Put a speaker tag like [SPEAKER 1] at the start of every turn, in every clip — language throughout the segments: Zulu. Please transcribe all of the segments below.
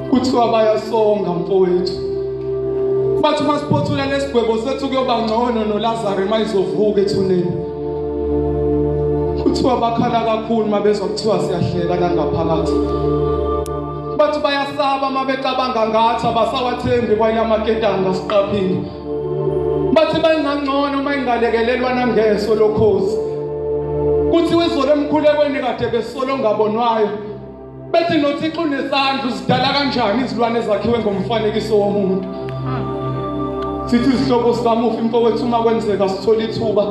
[SPEAKER 1] kuthiwa bayasonga mfowethu. Bathi masiphothula lesigwebo sethu kuyoba ngcono noLazaro mayizovuka ethuneni. Kuthiwa bakhala kakhulu mabezwa kuthiwa siyahleka la ngaphakathi. Bathi bayasaba mabecabanga ngathi abasawathembi kwalamaketanga siqaphile. Bathi bayingangcono mayingalekelelwa nangeso lokhozi. Kuthiwa izolo emkhulekweni kade besolo ngabonwayo. Bethi noThixo unesandla uzidala kanjani izilwane ezakhiwe ngomfanekiso womuntu. Sithi isihlobo sikamufi mfowethu uma kwenzeka sithola ithuba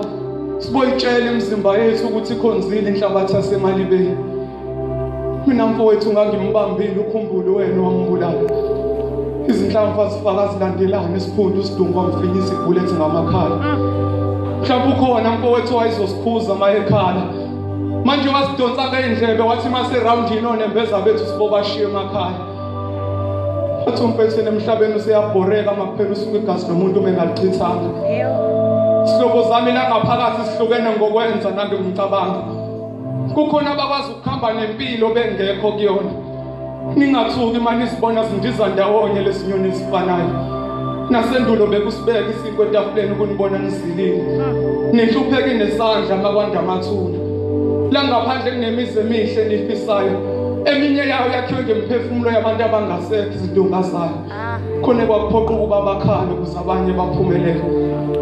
[SPEAKER 1] siboyitshela imizimba yethu ukuthi ikhonzile inhlabathi yasemalibeni. Mina mfowethu ngangimbambile ukhumbule wena wambulala. Izinhlamvu azifaka zilandelana isiphundu sidumba mfinyisa ibullet ngamakhala. Mhlawumbe ukhona mfowethu wayezosikhuza mayekhala. Manje wasidonsa ngendlebe wathi mase roundini onembeza bethu sibobashiye emakhaya. Wathi umphethene emhlabeni useyabhoreka makuphela usuku igazi nomuntu bengalichithanga. Sihlobo zami la ngaphakathi sihlukene ngokwenza nangimcabanga. Kukhona abakwazi ukuhamba nempilo bengekho kuyona. Ningathuki manje sibona zindiza ndawonye lesinyoni esifanayo. Nasendulo bekusibeka isinkwe etafuleni ukunibona nizilile. Nihlupheke nesandla makwanda amathuna. La ngaphandle kunemizi emihle nifisayo. Eminye yayo yakhiwe ngemphefumulo yabantu abangasekho izidungazayo. Khona kwakuphoqa ukuba bakhale ukuze abanye baphumelele.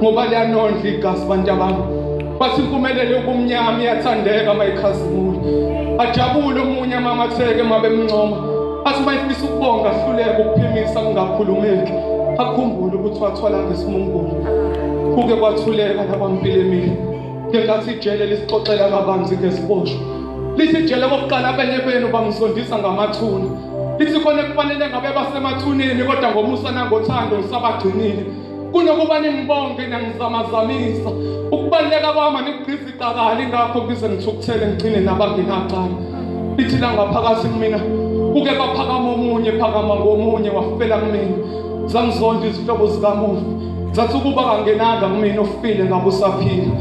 [SPEAKER 1] Ngoba liyanondla igazi abantu abantu. Bathi impumelelo ubumnyama iyathandeka mayikhazimula. Ajabule omunye amamatheke mabemncoma. Athi mayifisa ukubonga hluleke ukuphimisa kungakhulumeki. Akhumbule ukuthi wathwala ngesimungulu. Kuke kwathuleka nabampilo emini. Ngenkathi ijele lisixoxela kabanzi ngesiboshwa. Lithi ijele kokuqala abanye benu bamsondisa ngamathuna. Lithi khona kufanele ngabe basemathuneni kodwa ngomusa nangothando sabagcinile. Kunokuba ningibonge nangizamazamisa. Ukubaleka kwami nigqiza icakala ingakho bize ngithukuthele ngigcine nabangenaqala. Lithi la ngaphakathi kumina kuke kwaphakama omunye phakama ngomunye wafela kumina. Zangizonda izihlobo zikamufi. Zathi ukuba kangenanga kumina ofile ngabe usaphila.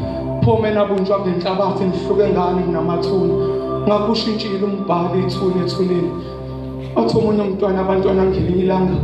[SPEAKER 1] Phome nabunjwa ngenhlabathi ngihluke ngani namathuna. Ngakushintshile umbhali ethuneni. Athi omunye umntwana abantwana ngelinye ilanga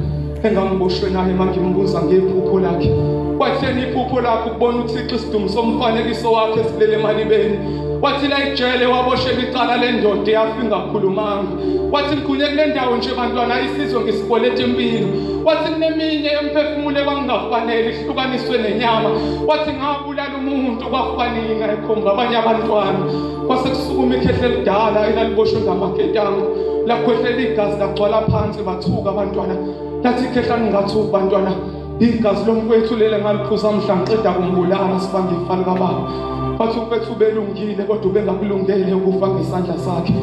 [SPEAKER 1] engangiboshwe naye mangimbuza ngephupho lakhe. Watheni iphupho lakhe ukubona uThixo isidumo somfanekiso wakhe esilele emalibeni. Wathi la ijele waboshela icala lendoda yafinga khulumanga. Wathi ngikhunye kule ndawo nje bantwana isizwe ngisibolete impilo. Wathi kuneminye emphefumulo ebangafanele ihlukaniswe nenyama. Wathi ngabulala umuntu kwafanina ekhomba abanye abantwana. Kwase kusukuma ikhehle lidala elaliboshwe ngamaketanga. Lakhwehlela igazi lagcwala phansi bathuka abantwana. Lathi ikhehla ningathuki bantwana. Igazi lomfowethu lele ngaliphuza mhla ngiqeda kumbulala sibange ifani kababa. Bathi umfowethu belungile kodwa ubengakulungele ukufa ngesandla sakhe.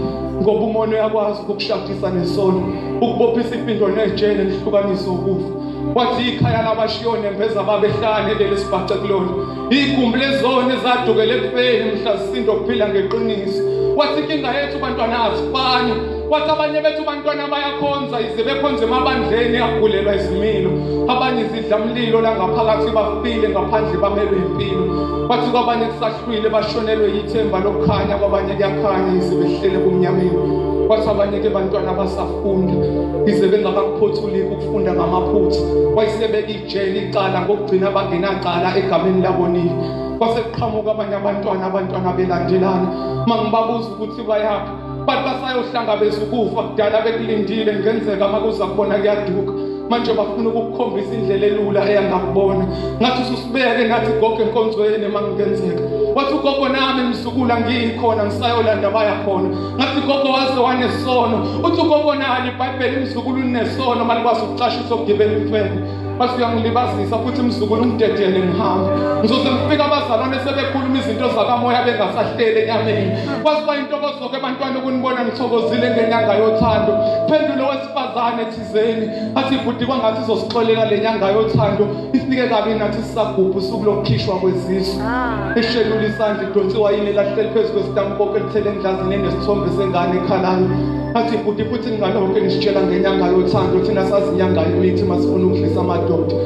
[SPEAKER 1] Ngoba umono yakwazi ukukushadisa nesono, ukubophisa ipindo nejele lihlukanise ukufa. Wathi ikhaya labashiyone embeza babehlane lelesibhace kulona. Igumbi lezone zadukele ekufeni mhla sisindo kuphila ngeqiniso. Wathi inkinga yethu bantwana asifani. Wathi abanye bethu bantwana bayakhonza ize bekhonze emabandleni yagulelwa izimilo. Abanye zidla mlilo la ngaphakathi bafile ngaphandle bamelwe impilo. Wathi kwabanye kusahlwile bashonelwe yithemba lokukhanya kwabanye kuyakhanya ize behlele kumnyameni. Wathi abanye ke bantwana basafunda ize bengakakuphothuli ukufunda ngamaphutha. Wayisebeka ijele icala ngokugcina bangenacala egameni labonile. Kwase kuqhamuka abanye abantwana belandelana. Mangibabuza ukuthi bayaphi. Bathi basayohlangabeza ukufa kudala bekulindile ngenzeka makuza kubona kuyaduka. Manje bafuna ukukukhombisa indlela elula eyangakubona. Ngathi ususibeke nathi gogo enkonzweni mangenzeka. Wathi ugogo nami msukula ngikhona ngisayolanda baya khona. Ngathi gogo waze wanesono. Uthi ugogo nali iBhayibheli imsukulu unesono malikwazi ukucashisa ukugibela imfene. Basi uyangilibazisa futhi imsukulu umdedele ngihamba. Ngizoze ngifika abazalwane sebekhuluma izinto zakamoya bengasahlele enyameni. Kwasiba intokozo ke bantwana ukunibona ngithokozile ngenyanga yothando. Phendulo wesifazane thizeni athi ibhudi kwangathi izosixolela lenyanga yothando ifike kabi nathi sisagubhu usuku lokukhishwa kwezisu. Eshelula isandla idonsiwa yini lahleli phezu kwesitampo elithele endlazini enesithombe sengane ekhalayo. Athi ibhudi futhi ngalokho nisitshela ngenyanga yothando thina sazi inyanga yemithi masifuna ukudlisa amadoda.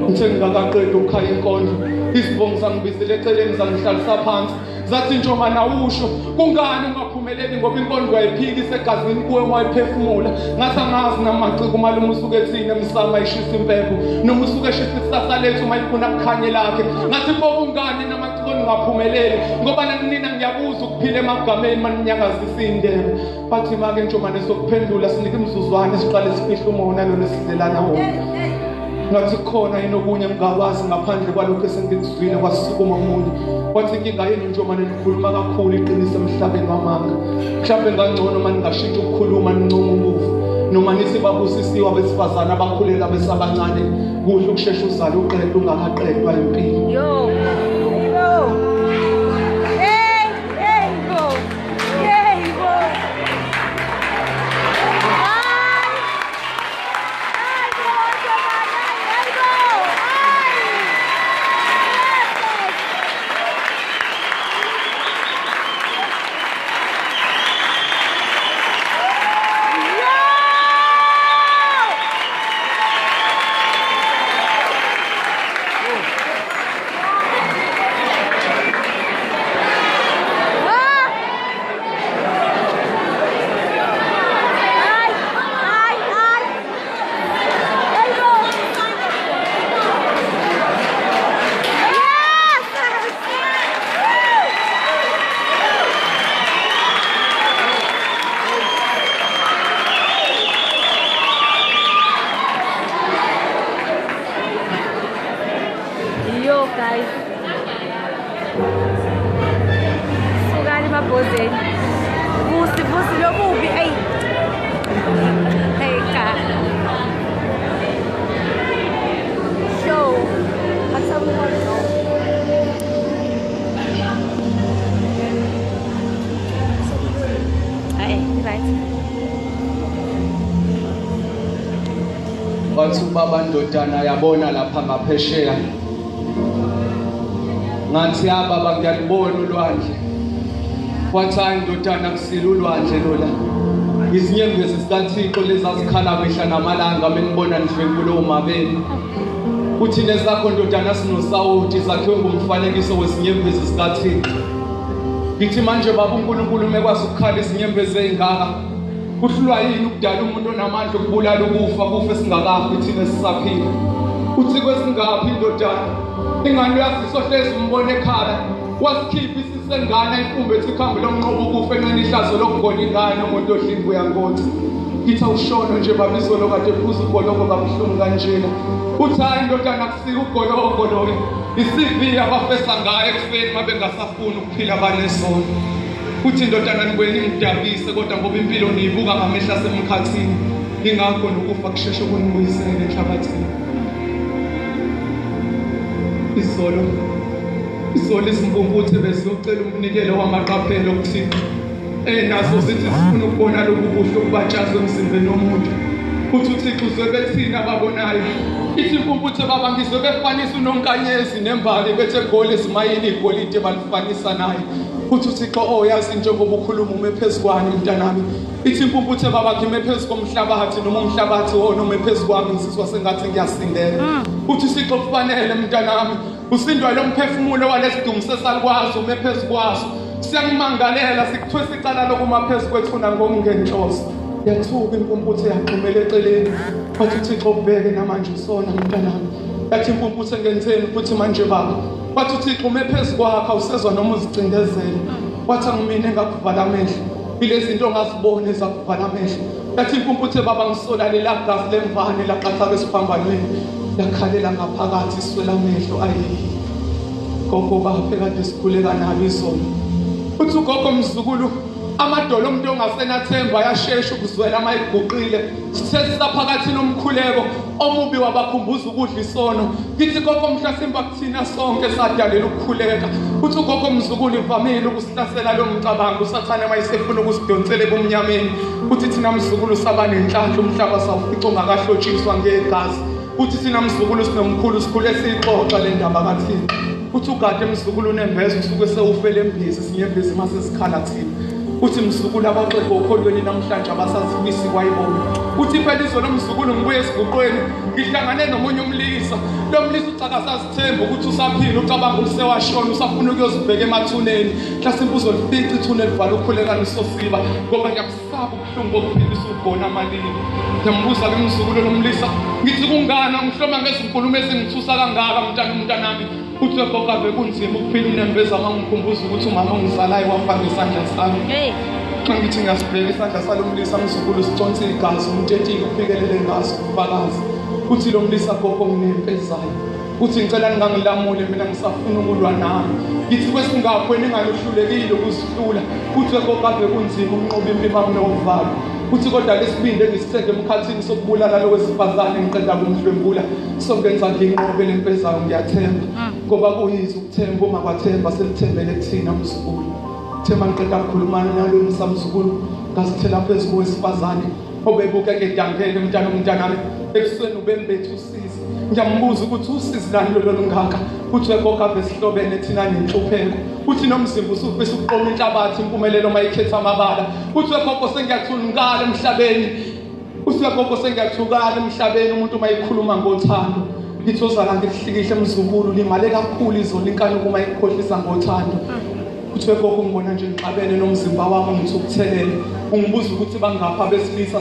[SPEAKER 1] Ngithe ngingakaqeda ukukhaya inkondlo izibongo zangibizile eceleni zangihlalisa phansi zathi njengoba nawusho kungani ungaphuma ungaphumeleli ngoba inkondo wayiphikisa egazini kuwe wayiphefumula. Ngathi angazi namaciko malume usuke ethini emsamo ayishisa impepho noma usuke eshisa isasa lethu mayifuna kukhanye lakhe. Ngathi boba ungani namaciko ngaphumeleli ngoba nanina ngiyabuza ukuphila emagameni maninyakazisa indebe. Bathi make ntomane sokuphendula sinike imizuzwana siqale sifihla umona lo lesidlelana wona. Ngathi khona inokunye mngabazi ngaphandle kwalokho esengikuzwile kwasukuma umuntu. Wathi inkinga yenu ntomane nikhuluma kakhulu iqinise emhlabeni wamanga. Mhlawumbe ngangcono manje ngashintsha ukukhuluma nincoma umuvu. Noma nithi babusisiwe abesifazana abakhulela besabancane kuhle ukusheshsha uzalo uqedwe ungakaqedwa impilo.
[SPEAKER 2] Yo. Guys, sugani mabozeni vusi lobubi hey ka show asamuno right
[SPEAKER 1] wathi ubaba ndodana yabona lapha ngaphesheya. Ngathi baba ngiyalibona ulwandle. Wathi hayi ndodana kusile ulwandle lola. Izinyembezi zikaThixo lezazikhala mihla namalanga bengibona nidlwengula omabeni. Uthi nezakho ndodana sinosawoti zakhiwe ngomfanekiso wezinyembezi zikaThixo. Ngithi manje baba uNkulunkulu mekwazi ukukhala izinyembezi ezingaka. Kuhlulwa yini ukudala umuntu onamandla ukubulala ukufa kufe singakafi thina sisaphila. Uthi kwesingaphi indodana ingane yasisohlezi umbone ekhaya wasikhipha isisengane ifumbe ethi ikhambe lomnqobo ukufa enqeni ihlazo lokugona ingane umuntu odlinga uyankothi. Ngithi awushona nje baba izolo kade ephuza ugoloko kabuhlungu kanjena. Uthi hayi indodana kusika ugoloko loyo i-CV abafesa ngayo ekufeni mabe ngasafuni ukuphila banesono. Uthi indodana nibweni ngidabise kodwa ngoba impilo niyibuka ngamehla semkhathini ingakho nokufa kusheshe kunibuyisele enhlabathini. Izolo izimpumputhe beziyocela umnikelo wamaqaphelo kuThixo. Nazo zithi zifuna ukubona lokhu kuhle okubatshazwe emzimbeni womuntu. Uthi uThixo uzwebethini ababonayo. Ithi impumputhe baba ngizwe befanisa uNonkanyezi nembali bethe egoli ezimayini igolide balifanisa naye. Uthi uThixo yazi njengoba ukhuluma ume phezukwani mntanami. Ithi impumputhe baba ngime phezu komhlabathi noma umhlabathi wona ume phezu kwami ngizizwa sengathi ngiyasindela. Uthi uThixo kufanele mntanami usindwa lo mphefumulo walesidumbu sesalikwazi ume phezu kwaso. Siyakumangalela sikuthwesa icala lokuma phezu kwethuna ngokungenhloso. Yathuka impumputhe yaqhumela eceleni. Wathi uThixo ubheke namanje usona mntanami. Yathi impumputhe ngenzeni futhi manje baba. Wathi uThixo ume phezu kwakho usezwa noma uzicindezele. Wathi angimine engakuvala amehlo. Ile zinto ongazibona ezakuvala amehlo. Yathi impumputhe baba ngisola lela gazi lemvane laqatha esiphambanweni. Yakhalela ngaphakathi iswela amehlo ayi. Gogo baphe kade sikhuleka nalo izolo. Uthi ugogo mzukulu amadolo omuntu ongasenathemba ayashesha ukuzwela amayiguqile. Sithe sisaphakathi nomkhuleko omubi wabakhumbuza ukudla isono. Ngithi gogo mhlasimba kuthina sonke sadalela ukukhuleka. Uthi ugogo mzukulu ivamile ukusihlasela lo mcabango usathane mayisefuna ukusidonsela ebumnyameni. Uthi thina mzukulu saba nenhlanhla umhlaba sawufica ongakahlotshiswa ngegazi. Uthi thina mzukulu sinomkhulu sikhule sixoxa le ndaba kaThixo. Uthi ugade mzukulu unembezo usuke sewufele embizi sinyembezi mase sikhala thina. uthi mzukulu abaxephe okholweni namhlanje abasazifisi kwayibona. Uthi phela izolo mzukulu ngibuye esiguqweni ngihlangane nomunye umlisa. Lo mlisa ucakasazithemba ukuthi usaphila ucabanga ukuthi sewashona usafuna ukuyozibheka emathuneni. Mhlasimbe uzolifica ithune livala ukhuleka nisosiba ngoba ngiyakusaba ubuhlungu bokuphilisa ubona amalini. Ngiyambuza ke mzukulu nomlisa ngithi kungana ngihloma ngezinkulumo ezingithusa kangaka mntanami. Uthi gogo ave kunzima ukuphila unembeza mangikhumbuza ukuthi umama ongizalayo wafaka isandla sami.
[SPEAKER 2] Hey.
[SPEAKER 1] Xa ngithi ngasibheka isandla salomlisa mzukulu siconsa igazi umtetile ufikelele ngaso ubufakazi. Uthi lo mlisa gogo nginempezana. Uthi ngicela ningangilamule mina ngisafuna ukulwa nami. Ngithi kwesingakho ningaluhlulekile ukuzihlula. Uthi gogo ave kunzima umnqoba impima kunovalo. Uthi kodwa lesibindi engisithenge emkhathini sokubulala lo wesifazane ngiqeda kumhlwembula sokungenza nginqobe lempezayo ngiyathemba ngoba kuyizo ukuthemba uma kwathemba selithembele kuthina mzukulu. Thema ngiqeda ukukhuluma nalo msamzukulu ngasithela phezulu wesifazane obebuka ngedangele mntanami ebusweni ubembethe usizi. Ngiyambuza ukuthi usizi lani lolo lungaka. Uthi gogo ave sihlobene thina nenhlupheko. Uthi nomzimba usufisa ukuqoma inhlabathi impumelelo mayikhetha amabala. Uthi gogo sengiyathunukala emhlabeni. Uthi gogo sengiyathukala emhlabeni umuntu mayikhuluma ngothando. Ngithoza la ngihlikihle mzukulu limale kakhulu izolo inkani uma ikhohlisa ngothando. Uthi gogo ngibona nje ngixabene nomzimba wami ngithukuthelela. Ungibuza ukuthi bangapha besilisa